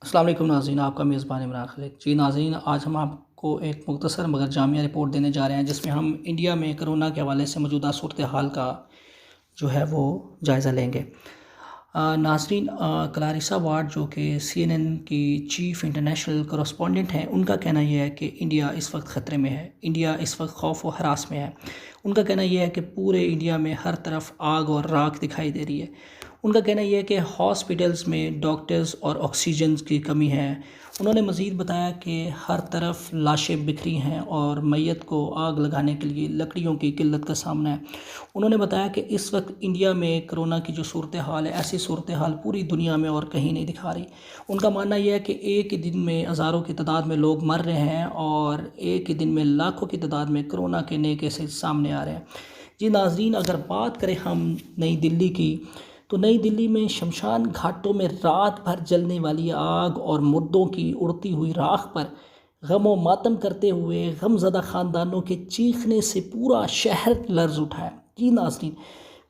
अस्सलाम वालेकुम नाज़रीन, आपका मेज़बान इमरान खलीक। जी नाज़रीन, आज हम आपको एक मुख्तसर मगर जामिया रिपोर्ट देने जा रहे हैं जिसमें हम इंडिया में कोरोना के हवाले से मौजूदा सूरत हाल का जो है वो जायज़ा लेंगे। नाज़रीन, क्लारिसा वार्ड जो कि CNN की चीफ़ इंटरनेशनल कॉरेस्पॉन्डेंट हैं, उनका कहना यह है कि इंडिया इस वक्त ख़तरे में है, इंडिया इस वक्त खौफ व हरास में है। उनका कहना यह है कि पूरे इंडिया में हर तरफ आग और राख दिखाई दे रही है। उनका कहना यह है कि हॉस्पिटल्स में डॉक्टर्स और ऑक्सीजन की कमी है। उन्होंने मज़ीद बताया कि हर तरफ लाशें बिखरी हैं और मैयत को आग लगाने के लिए लकड़ियों की किल्लत का सामना है। उन्होंने बताया कि इस वक्त इंडिया में कोरोना की जो सूरत हाल है, ऐसी सूरत हाल पूरी दुनिया में और कहीं नहीं दिखा रही। उनका मानना यह है कि एक ही दिन में हज़ारों की तादाद में लोग मर रहे हैं और एक ही दिन में लाखों की तादाद में कोरोना के नए केसेस सामने आ रहे हैं। जी नाज़रीन, अगर बात करें हम नई दिल्ली की, तो नई दिल्ली में शमशान घाटों में रात भर जलने वाली आग और मुर्दों की उड़ती हुई राख पर गम व मातम करते हुए गमज़दा ख़ानदानों के चीखने से पूरा शहर लर्ज़ उठा है। जी नाज़रीन,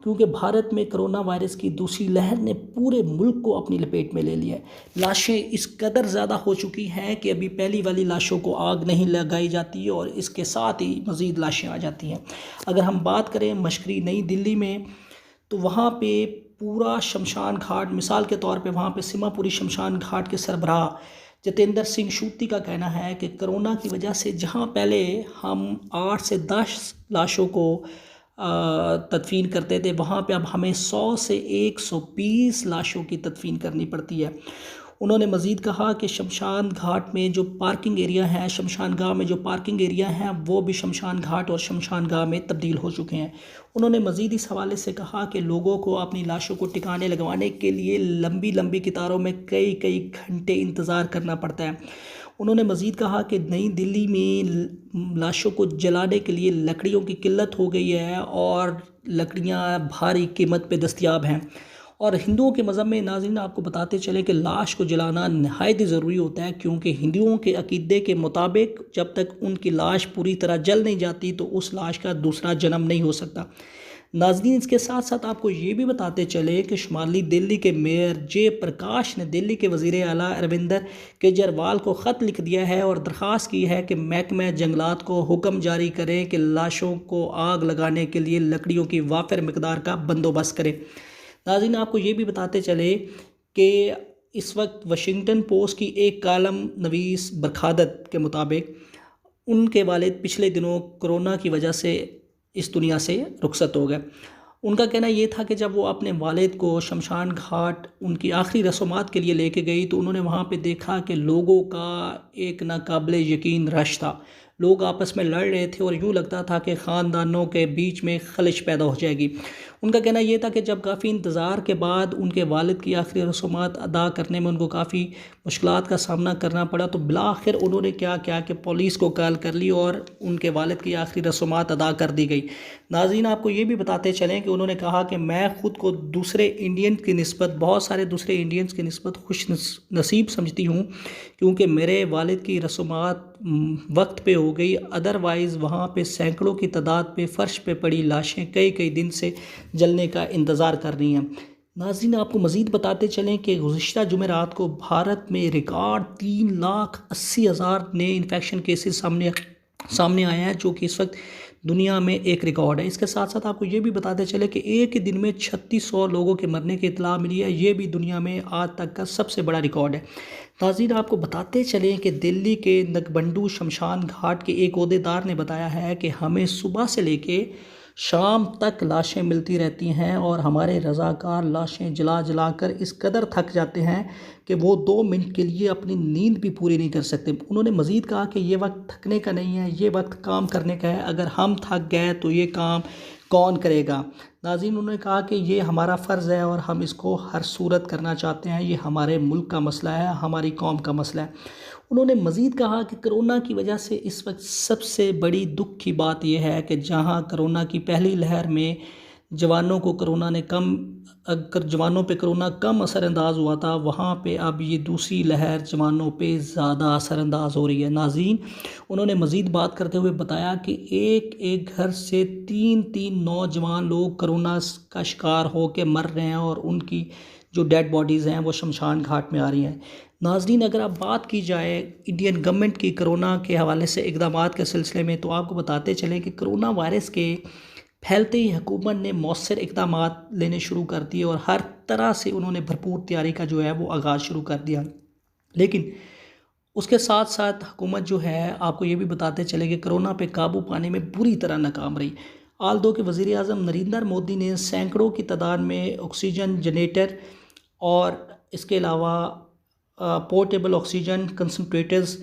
क्योंकि भारत में कोरोना वायरस की दूसरी लहर ने पूरे मुल्क को अपनी लपेट में ले लिया है। लाशें इस कदर ज़्यादा हो चुकी हैं कि अभी पहली वाली लाशों को आग नहीं लगाई जाती और इसके साथ ही मज़ीद लाशें आ जाती हैं। अगर हम बात करें मशहूर नई दिल्ली में, तो वहाँ पे पूरा शमशान घाट, मिसाल के तौर पे वहाँ पे सिमापुरी शमशान घाट के सरबराह जितेंद्र सिंह शूती का कहना है कि कोरोना की वजह से जहाँ पहले हम 8 से 10 लाशों को तदफीन करते थे, वहाँ पे अब हमें 100 से 120 लाशों की तदफीन करनी पड़ती है। उन्होंने मज़ीद कहा कि शमशान घाट में जो पार्किंग एरिया है, शमशान गाह में जो पार्किंग एरिया हैं, वो भी शमशान घाट और शमशान गाह में तब्दील हो चुके हैं। उन्होंने मज़ीद इस हवाले से कहा कि लोगों को अपनी लाशों को टिकाने लगवाने के लिए लंबी लंबी कतारों में कई कई घंटे इंतज़ार करना पड़ता है। उन्होंने मज़ीद कहा कि नई दिल्ली में लाशों को जलाने के लिए लकड़ियों की किल्लत हो गई है और लकड़ियाँ भारी कीमत पे दस्तयाब हैं। और हिंदुओं के मज़हब में नाज़रीन आपको बताते चले कि लाश को जलाना नहायत ज़रूरी होता है, क्योंकि हिंदुओं के अकीदे के मुताबिक जब तक उनकी लाश पूरी तरह जल नहीं जाती तो उस लाश का दूसरा जन्म नहीं हो सकता। नाज़रीन, इसके साथ साथ आपको ये भी बताते चले कि शुमाली दिल्ली के मेयर जयप्रकाश ने दिल्ली के वज़ीर आला अरविंद केजरीवाल को ख़त लिख दिया है और दरख्वास्त की है कि महकमा जंगलात को हुक्म जारी करें कि लाशों को आग लगाने के लिए लकड़ियों की वाफिर मकदार का बंदोबस्त करें। नाज़रीन, आपको ये भी बताते चले कि इस वक्त वाशिंगटन पोस्ट की एक कालम नवीस बरखादत के मुताबिक उनके वालिद पिछले दिनों कोरोना की वजह से इस दुनिया से रुखसत हो गए। उनका कहना ये था कि जब वो अपने वालिद को शमशान घाट उनकी आखिरी रस्मात के लिए लेके गई तो उन्होंने वहाँ पे देखा कि लोगों का एक नाकाबिले यकीन रश था। लोग आपस में लड़ रहे थे और यूँ लगता था कि ख़ानदानों के बीच में खलिश पैदा हो जाएगी। उनका कहना यह था कि जब काफ़ी इंतज़ार के बाद उनके वालिद की आखिरी रस्मात अदा करने में उनको काफ़ी मुश्किलात का सामना करना पड़ा, तो बिलाखिर उन्होंने क्या किया कि पुलिस को कॉल कर ली और उनके वालिद की आखिरी रस्मात अदा कर दी गई। नाज़रीन, आपको ये भी बताते चलें कि उन्होंने कहा कि मैं ख़ुद को दूसरे इंडियन की निस्बत, बहुत सारे दूसरे इंडियंस की निस्बत खुश नसीब समझती हूँ, क्योंकि मेरे वालिद की रस्मात वक्त पे हो गई। अदरवाइज़ वहाँ पे सैकड़ों की तादाद पे फ़र्श पे पड़ी लाशें कई कई दिन से जलने का इंतज़ार कर रही हैं। नाज़रीन, आपको मज़ीद बताते चलें कि गुज़िश्ता जुमेरात को भारत में रिकॉर्ड 3,80,000 नए इन्फेक्शन केसेस सामने आए हैं, जो कि इस वक्त दुनिया में एक रिकॉर्ड है। इसके साथ साथ आपको ये भी बताते चले कि एक ही दिन में 3600 लोगों के मरने की इतला मिली है। ये भी दुनिया में आज तक का सबसे बड़ा रिकॉर्ड है। नाज़रीन, आपको बताते चलें कि दिल्ली के नकबंडू शमशान घाट के एक ओहदेदार ने बताया है कि हमें सुबह से लेके शाम तक लाशें मिलती रहती हैं और हमारे रज़ाकार लाशें जला जला कर इस कदर थक जाते हैं कि वो 2 मिनट के लिए अपनी नींद भी पूरी नहीं कर सकते। उन्होंने मज़ीद कहा कि ये वक्त थकने का नहीं है, ये वक्त काम करने का है। अगर हम थक गए तो ये काम कौन करेगा। नाज़रीन, उन्होंने कहा कि ये हमारा फ़र्ज़ है और हम इसको हर सूरत करना चाहते हैं। ये हमारे मुल्क का मसला है, हमारी कौम का मसला है। उन्होंने मज़ीद कहा कि कोरोना की वजह से इस वक्त सबसे बड़ी दुख की बात यह है कि जहां कोरोना की पहली लहर में जवानों को कोरोना ने कम अगर जवानों पे कोरोना कम असरअंदाज हुआ था, वहाँ पे अब ये दूसरी लहर जवानों पे ज़्यादा असरअंदाज हो रही है। नाज़रीन, उन्होंने मज़ीद बात करते हुए बताया कि एक एक घर से 3-3 नौजवान लोग कोरोना का शिकार हो के मर रहे हैं और उनकी जो डेड बॉडीज़ हैं वो शमशान घाट में आ रही हैं। नाज़रीन, अगर आप बात की जाए इंडियन गवर्नमेंट की कोरोना के हवाले से इक़दामात के सिलसिले में, तो आपको बताते चलें कि कोरोना वायरस के फैलते ही हुकूमत ने मौसर इक़दामात लेने शुरू कर दिए और हर तरह से उन्होंने भरपूर तैयारी का जो है वो आगाज़ शुरू कर दिया। लेकिन उसके साथ साथ हुकूमत जो है, आपको ये भी बताते चले कि कोरोना पे काबू पाने में बुरी तरह नाकाम रही। आल दो के वज़ीर आज़म नरेंद्र मोदी ने सैकड़ों की तादाद में ऑक्सीजन जनरेटर और इसके अलावा पोर्टेबल ऑक्सीजन कंसनट्रेटर्स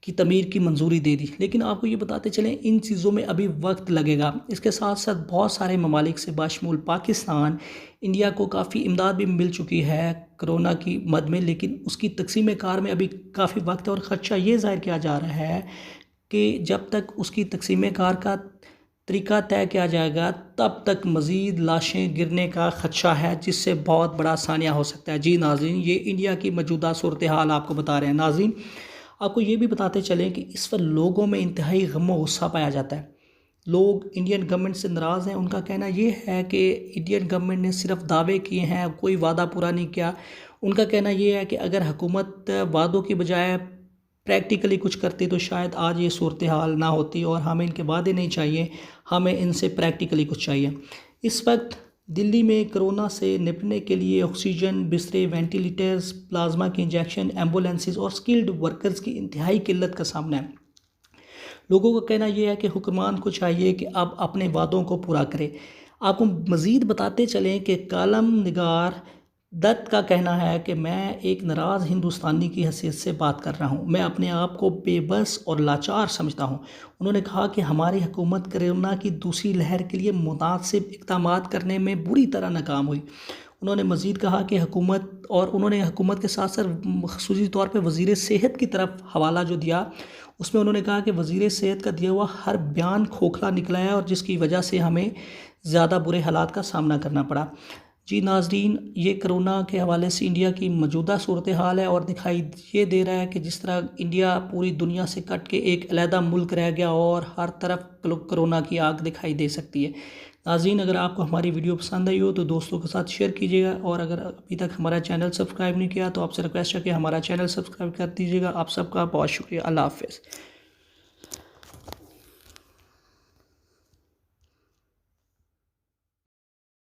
की तमीर की मंजूरी दे दी। लेकिन आपको ये बताते चलें, इन चीज़ों में अभी वक्त लगेगा। इसके साथ साथ बहुत सारे ममालिक से बाशमूल पाकिस्तान, इंडिया को काफ़ी इमदाद भी मिल चुकी है कोरोना की मद में, लेकिन उसकी तकसीम कार में अभी काफ़ी वक्त है और ख़दशा ये ज़ाहिर किया जा रहा है कि जब तक उसकी तकसीम कार का तरीका तय किया जाएगा तब तक मज़ीद लाशें गिरने का ख़दशा है, जिससे बहुत बड़ा सानिया हो सकता है। जी नाज़रीन, ये इंडिया की मौजूदा सूरत हाल आपको बता रहे हैं। नाज़रीन, आपको ये भी बताते चलें कि इस पर लोगों में इंतहाई गम और गुस्सा पाया जाता है। लोग इंडियन गवर्नमेंट से नाराज़ हैं। उनका कहना ये है कि इंडियन गवर्नमेंट ने सिर्फ दावे किए हैं, कोई वादा पूरा नहीं किया। उनका कहना ये है कि अगर हुकूमत वादों की बजाय प्रैक्टिकली कुछ करती तो शायद आज ये सूरत हाल ना होती, और हमें इनके वादे नहीं चाहिए, हमें इनसे प्रैक्टिकली कुछ चाहिए। इस वक्त दिल्ली में कोरोना से निपटने के लिए ऑक्सीजन, बिस्तरे, वेंटिलेटर्स, प्लाज्मा के इंजेक्शन, एम्बुलेंसेस और स्किल्ड वर्कर्स की इंतहाई किल्लत का सामना है। लोगों का कहना यह है कि हुक्मरान को चाहिए कि अब अपने वादों को पूरा करें। आपको मज़ीद बताते चलें कि कालम निगार दत्त का कहना है कि मैं एक नाराज़ हिंदुस्तानी की हैसियत से बात कर रहा हूँ। मैं अपने आप को बेबस और लाचार समझता हूँ। उन्होंने कहा कि हमारी हुकूमत कोरोना की दूसरी लहर के लिए मुनासिब इक़दामात करने में बुरी तरह नाकाम हुई। उन्होंने मज़ीद कहा कि उन्होंने हुकूमत के साथ साथ ख़ुसूसी तौर पर वज़ीर सेहत की तरफ हवाला जो दिया, उसमें उन्होंने कहा कि वज़ीर सेहत का दिया हुआ हर बयान खोखला निकला है और जिसकी वजह से हमें ज़्यादा बुरे हालात का सामना करना पड़ा। जी नाज़रीन, ये कोरोना के हवाले से इंडिया की मौजूदा सूरत हाल है और दिखाई ये दे रहा है कि जिस तरह इंडिया पूरी दुनिया से कट के एक अलहदा मुल्क रह गया और हर तरफ कोरोना की आग दिखाई दे सकती है। नाज़रीन, अगर आपको हमारी वीडियो पसंद आई हो तो दोस्तों के साथ शेयर कीजिएगा, और अगर अभी तक हमारा चैनल सब्सक्राइब नहीं किया तो आपसे रिक्वेस्ट है कि हमारा चैनल सब्सक्राइब कर दीजिएगा। आप सबका बहुत शुक्रिया। अल्लाह हाफ़िज़।